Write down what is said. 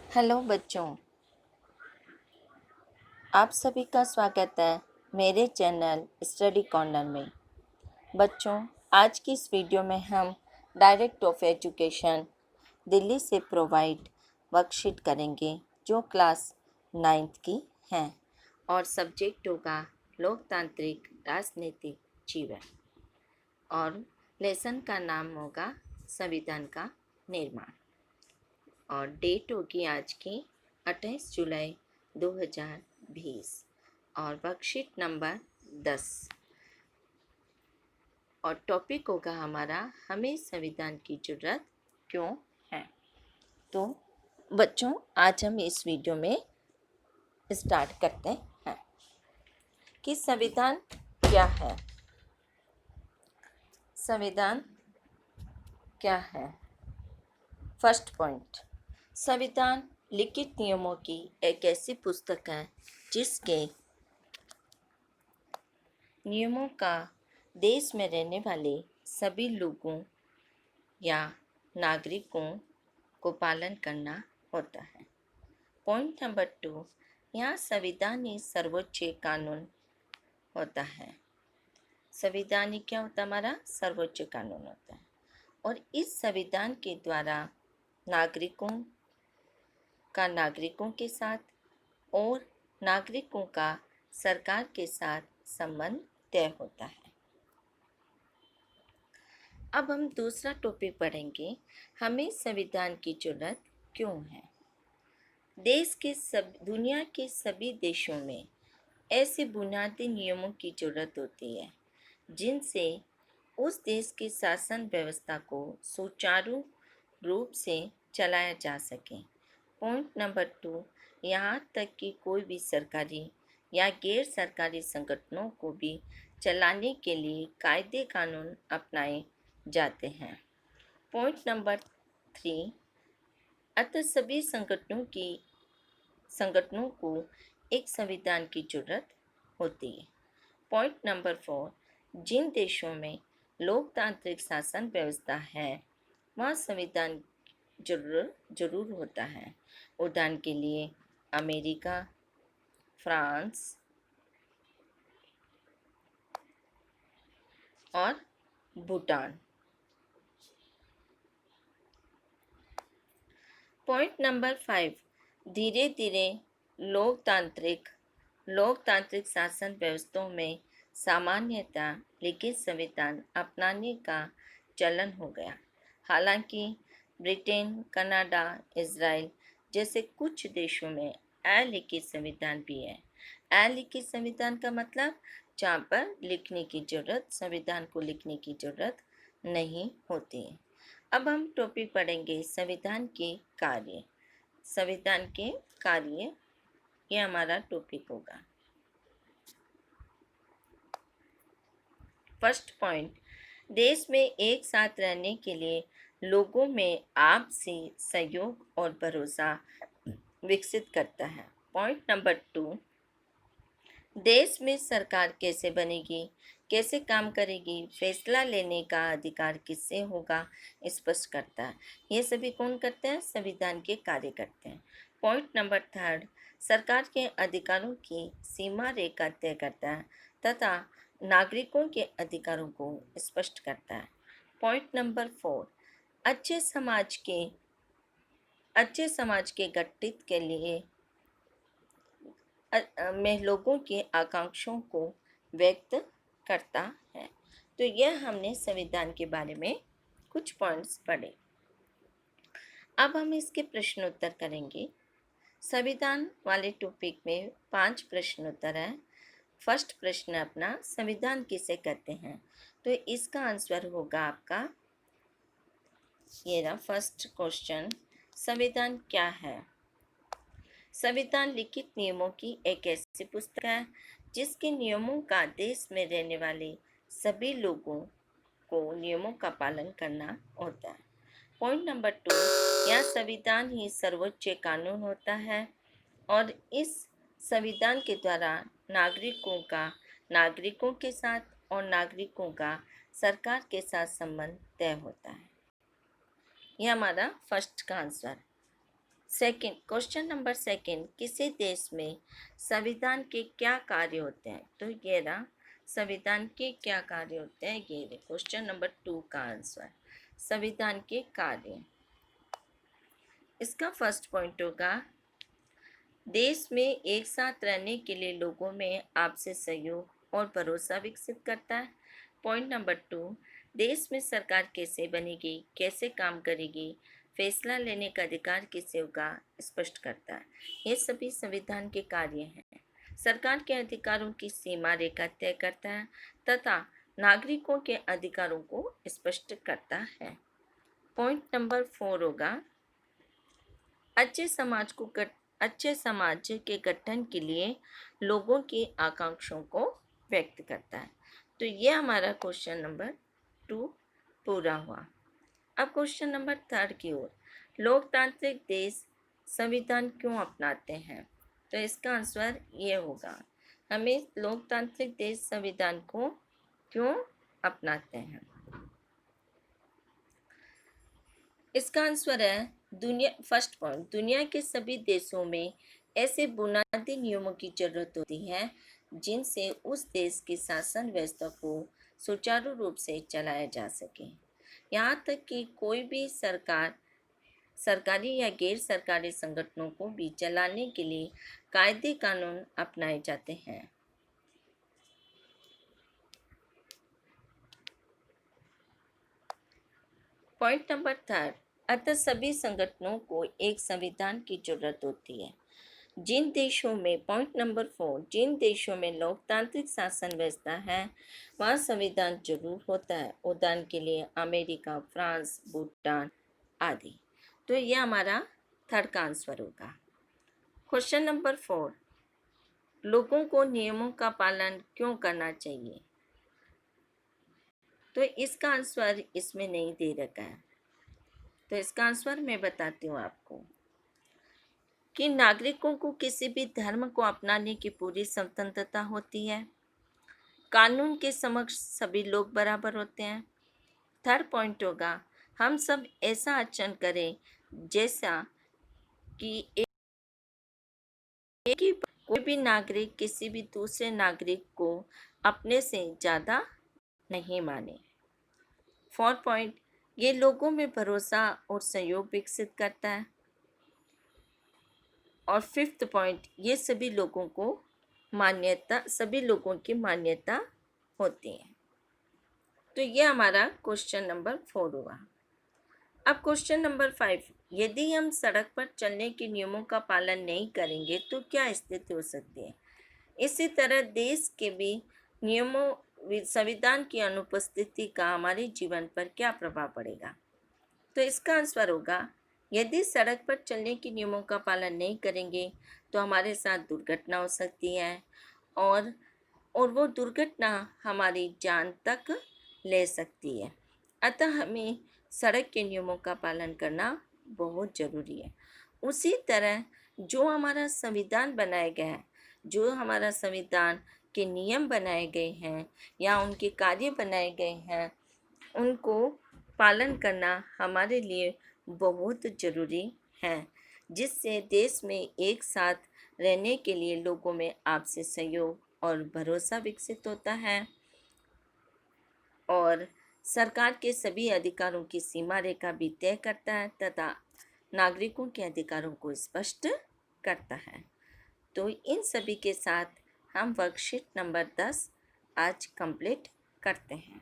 Hello बच्चों, आप सभी का स्वागत है मेरे चैनल स्टडी कॉर्नर में। बच्चों, आज की इस वीडियो में हम डायरेक्ट ऑफ एजुकेशन दिल्ली से प्रोवाइड वर्कशीट करेंगे जो क्लास 9th की हैं और सब्जेक्ट होगा लोकतांत्रिक राजनीतिक जीवन और लेसन का नाम होगा संविधान का निर्माण और डेट होगी आज की 28 जुलाई 2020 और वर्कशीट नंबर 10 और टॉपिक होगा हमारा हमें संविधान की जरूरत क्यों है। तो बच्चों, आज हम इस वीडियो में स्टार्ट करते हैं कि संविधान क्या है। संविधान क्या है? फर्स्ट पॉइंट, संविधान लिखित नियमों की एक ऐसी पुस्तक है जिसके नियमों का देश में रहने वाले सभी लोगों या नागरिकों को पालन करना होता है। पॉइंट नंबर 2, यहाँ संविधान ही सर्वोच्च कानून होता है। संविधान ही क्या होता है? हमारा सर्वोच्च कानून होता है और इस संविधान के द्वारा नागरिकों के साथ और नागरिकों का सरकार के साथ संबंध तय होता है। अब हम दूसरा टॉपिक पढ़ेंगे, हमें संविधान की जरूरत क्यों है। दुनिया के सभी देशों में ऐसे बुनियादी नियमों की जरूरत होती है जिनसे उस देश की शासन व्यवस्था को सुचारू रूप से चलाया जा सके। पॉइंट नंबर 2, यहाँ तक कि कोई भी सरकारी या गैर सरकारी संगठनों को भी चलाने के लिए कायदे कानून अपनाए जाते हैं। पॉइंट नंबर 3, अतः सभी संगठनों को एक संविधान की जरूरत होती है। पॉइंट नंबर 4, जिन देशों में लोकतांत्रिक शासन व्यवस्था है वहाँ संविधान जरूर होता है। उदाहरण के लिए अमेरिका, फ्रांस और भूटान। पॉइंट नंबर 5, धीरे धीरे लोकतांत्रिक शासन व्यवस्थाओं में सामान्यतः लिखित संविधान अपनाने का चलन हो गया। हालांकि ब्रिटेन, कनाडा, इजराइल जैसे कुछ देशों में अलिखित संविधान भी है। अलिखित संविधान का मतलब जहाँ पर संविधान को लिखने की जरूरत नहीं होती है। अब हम टॉपिक पढ़ेंगे संविधान के कार्य। संविधान के कार्य, ये हमारा टॉपिक होगा। फर्स्ट पॉइंट, देश में एक साथ रहने के लिए लोगों में आपसी सहयोग और भरोसा विकसित करता है। पॉइंट नंबर 2, देश में सरकार कैसे बनेगी, कैसे काम करेगी, फैसला लेने का अधिकार किससे होगा, स्पष्ट करता है। ये सभी कौन करते हैं? संविधान के कार्य करते हैं। पॉइंट नंबर 3, सरकार के अधिकारों की सीमा रेखा तय करता है तथा नागरिकों के अधिकारों को स्पष्ट करता है। पॉइंट नंबर 4, अच्छे समाज के गठित के लिए में लोगों की आकांक्षाओं को व्यक्त करता है। तो यह हमने संविधान के बारे में कुछ पॉइंट्स पढ़े। अब हम इसके प्रश्न उत्तर करेंगे। संविधान वाले टॉपिक में 5 प्रश्न उत्तर है। फर्स्ट प्रश्न अपना, संविधान किसे कहते हैं? तो इसका आंसर होगा आपका ये रहा फर्स्ट क्वेश्चन, संविधान क्या है? संविधान लिखित नियमों की एक ऐसी पुस्तक है जिसके नियमों का देश में रहने वाले सभी लोगों को नियमों का पालन करना होता है। पॉइंट नंबर 2, यहाँ संविधान ही सर्वोच्च कानून होता है और इस संविधान के द्वारा नागरिकों के साथ और नागरिकों का सरकार के साथ संबंध तय होता है। यह हमारा फर्स्ट का answer. Second, question number second, किसी देश में संविधान के क्या कार्य होते हैं? तो ये रहा, संविधान के क्या कार्य होते हैं, ये रहे क्वेश्चन नंबर 2 का आंसर, संविधान के कार्य। इसका फर्स्ट पॉइंट होगा, देश में एक साथ रहने के लिए लोगों में आपसी सहयोग और भरोसा विकसित करता है। पॉइंट नंबर 2, देश में सरकार कैसे बनेगी, कैसे काम करेगी, फैसला लेने का अधिकार किसे होगा, स्पष्ट करता है। ये सभी संविधान के कार्य हैं। सरकार के अधिकारों की सीमा रेखा तय करता है तथा नागरिकों के अधिकारों को स्पष्ट करता है। पॉइंट नंबर 4 होगा, अच्छे समाज के गठन के लिए लोगों की आकांक्षाओं को व्यक्त करता है। तो ये हमारा क्वेश्चन नंबर 2 पूरा हुआ। अब क्वेश्चन नंबर 3 की ओर, लोकतांत्रिक देश संविधान क्यों अपनाते हैं? तो इसका आंसर ये होगा, हमें लोकतांत्रिक देश संविधान को क्यों अपनाते हैं? इसका आंसर है, फर्स्ट पॉइंट, दुनिया के सभी देशों में ऐसे बुनियादी नियमों की जरूरत होती है जिनसे उस देश की शासन व्यवस्था को सुचारू रूप से चलाया जा सके। यहाँ तक कि कोई भी सरकारी या गैर सरकारी संगठनों को भी चलाने के लिए कायदे कानून अपनाए जाते हैं। पॉइंट नंबर 3, अतः सभी संगठनों को एक संविधान की जरूरत होती है। जिन देशों में, पॉइंट नंबर 4, जिन देशों में लोकतांत्रिक शासन व्यवस्था है वहाँ संविधान जरूर होता है। उदाहरण के लिए अमेरिका, फ्रांस, भूटान आदि। तो यह हमारा थर्ड का आंसर होगा। क्वेश्चन नंबर 4, लोगों को नियमों का पालन क्यों करना चाहिए? तो इसका आंसर इसमें नहीं दे रखा है, तो इसका आंसर मैं बताती हूँ आपको कि नागरिकों को किसी भी धर्म को अपनाने की पूरी स्वतंत्रता होती है। कानून के समक्ष सभी लोग बराबर होते हैं। थर्ड पॉइंट होगा, हम सब ऐसा आचरण करें जैसा कि कोई भी नागरिक किसी भी दूसरे नागरिक को अपने से ज़्यादा नहीं माने। फोर्थ पॉइंट, ये लोगों में भरोसा और सहयोग विकसित करता है। और फिफ्थ पॉइंट, ये सभी लोगों की मान्यता होती है। तो ये हमारा क्वेश्चन नंबर 4 हुआ। अब क्वेश्चन नंबर 5, यदि हम सड़क पर चलने के नियमों का पालन नहीं करेंगे तो क्या स्थिति हो सकती है? इसी तरह देश के भी नियमों, संविधान की अनुपस्थिति का हमारे जीवन पर क्या प्रभाव पड़ेगा? तो इसका आंसर होगा, यदि सड़क पर चलने के नियमों का पालन नहीं करेंगे तो हमारे साथ दुर्घटना हो सकती है और वो दुर्घटना हमारी जान तक ले सकती है। अतः हमें सड़क के नियमों का पालन करना बहुत ज़रूरी है। उसी तरह जो हमारा संविधान बनाया गया है, जो हमारा संविधान के नियम बनाए गए हैं या उनके कार्य बनाए गए हैं, उनको पालन करना हमारे लिए बहुत ज़रूरी है, जिससे देश में एक साथ रहने के लिए लोगों में आपसी सहयोग और भरोसा विकसित होता है और सरकार के सभी अधिकारों की सीमा रेखा भी तय करता है तथा नागरिकों के अधिकारों को स्पष्ट करता है। तो इन सभी के साथ हम वर्कशीट नंबर 10 आज कंप्लीट करते हैं।